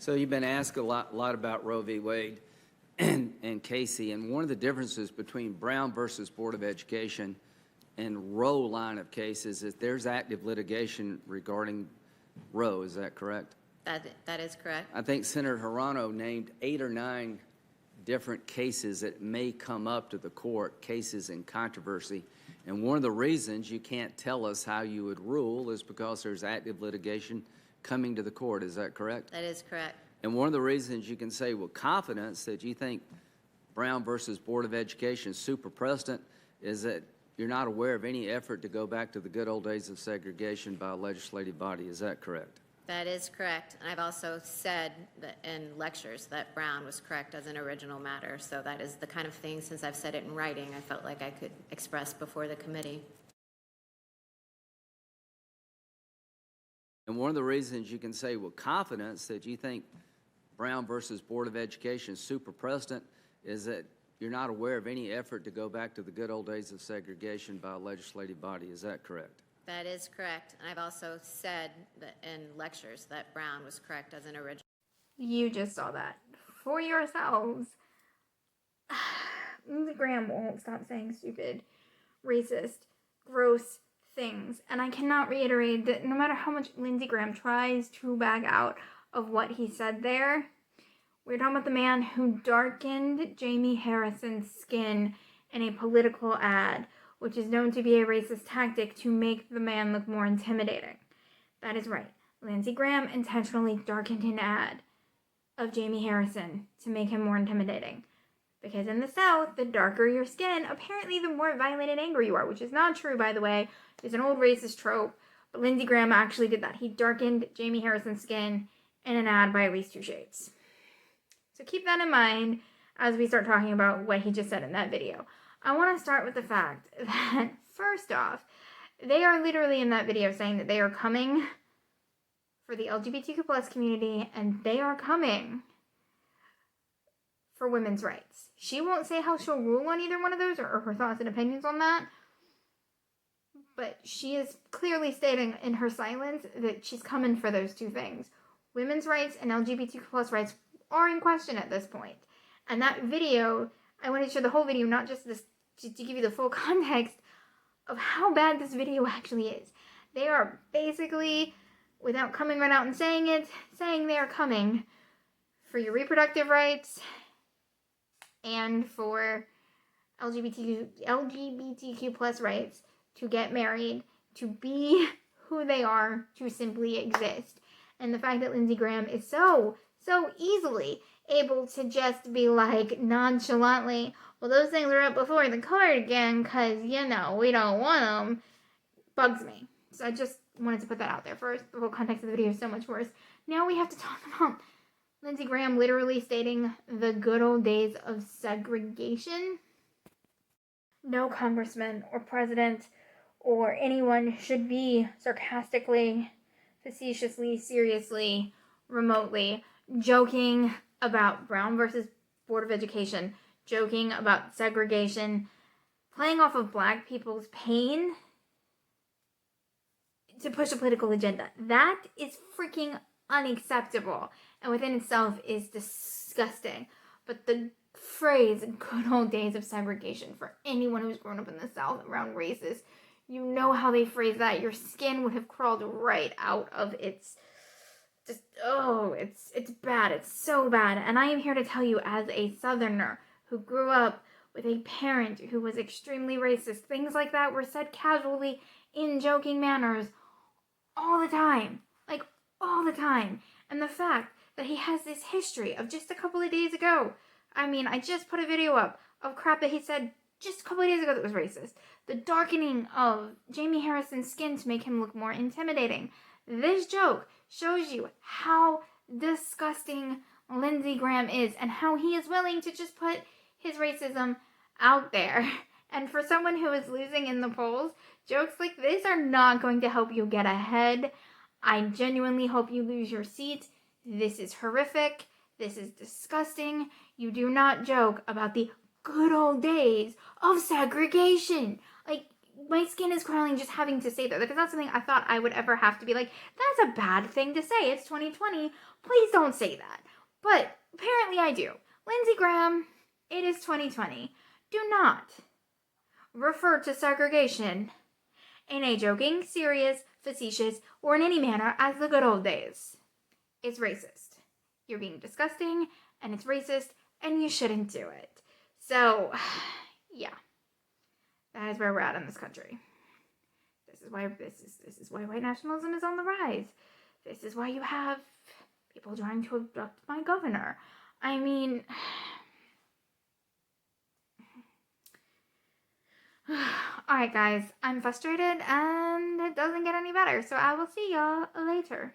So you've been asked a lot about Roe v. Wade and Casey, and one of the differences between Brown versus Board of Education and Roe line of cases is there's active litigation regarding Roe. Is that correct? That is correct. I think Senator Hirano named 8 or 9 different cases that may come up to the court, cases in controversy. And one of the reasons you can't tell us how you would rule is because there's active litigation coming to the court. Is that correct? That is correct. And one of the reasons you can say with confidence that you think Brown versus Board of Education is super precedent is that you're not aware of any effort to go back to the good old days of segregation by a legislative body. Is that correct? That is correct. And I've also said that in lectures that Brown was correct as an original matter. So that is the kind of thing, since I've said it in writing, I felt like I could express before the committee. And one of the reasons you can say with confidence that you think Brown versus Board of Education is super precedent is that you're not aware of any effort to go back to the good old days of segregation by a legislative body. Is that correct? That is correct. And I've also said that in lectures that Brown was correct as an original. You just saw that for yourselves. Lindsey Graham won't stop saying stupid, racist, gross things. And I cannot reiterate that no matter how much Lindsey Graham tries to back out of what he said there, we're talking about the man who darkened Jamie Harrison's skin in a political ad, which is known to be a racist tactic to make the man look more intimidating. That is right. Lindsey Graham intentionally darkened an ad of Jamie Harrison to make him more intimidating. Because in the South, the darker your skin, apparently the more violent and angry you are, which is not true, by the way. It's an old racist trope, but Lindsey Graham actually did that. He darkened Jamie Harrison's skin in an ad by at least 2 shades. So keep that in mind as we start talking about what he just said in that video. I want to start with the fact that, first off, they are literally in that video saying that they are coming for the LGBTQ plus community, and they are coming for women's rights. She won't say how she'll rule on either one of those or her thoughts and opinions on that, but she is clearly stating in her silence that she's coming for those 2 things. Women's rights and LGBTQ plus rights are in question at this point. And that video, I wanted to show the whole video, not just this, to give you the full context of how bad this video actually is. They are basically, without coming right out and saying it, saying they are coming for your reproductive rights and for LGBTQ plus rights to get married, to be who they are, to simply exist. And the fact that Lindsey Graham is so easily able to just be like nonchalantly, well, those things were up before the court again because, you know, we don't want them, bugs me. So I just wanted to put that out there first. The whole context of the video is so much worse. Now we have to talk about Lindsey Graham literally stating the good old days of segregation. No congressman or president or anyone should be sarcastically, facetiously, seriously, remotely joking about Brown versus Board of Education, joking about segregation, playing off of black people's pain to push a political agenda. That is freaking unacceptable and within itself is disgusting. But the phrase good old days of segregation, for anyone who's grown up in the South around races, you know how they phrase that. Your skin would have crawled right out of its just, oh, it's bad. It's so bad. And I am here to tell you, as a Southerner who grew up with a parent who was extremely racist, things like that were said casually in joking manners all the time. Like, all the time. And the fact that he has this history of just a couple of days ago. I mean, I just put a video up of crap that he said just a couple of days ago that was racist. The darkening of Jamie Harrison's skin to make him look more intimidating. This joke shows you how disgusting Lindsey Graham is and how he is willing to just put his racism out there. And for someone who is losing in the polls, jokes like this are not going to help you get ahead. I genuinely hope you lose your seat. This is horrific. This is disgusting. You do not joke about the good old days of segregation. Like, my skin is crawling just having to say that, because that's something I thought I would ever have to be like, that's a bad thing to say. It's 2020. Please don't say that. But apparently I do. Lindsey Graham, it is 2020. Do not refer to segregation in a joking, serious, facetious, or in any manner as the good old days. It's racist. You're being disgusting, and it's racist, and you shouldn't do it. So, yeah. That is where we're at in this country. This is why white nationalism is on the rise. This is why you have people trying to abduct my governor. I mean, alright guys, I'm frustrated and it doesn't get any better, so I will see y'all later.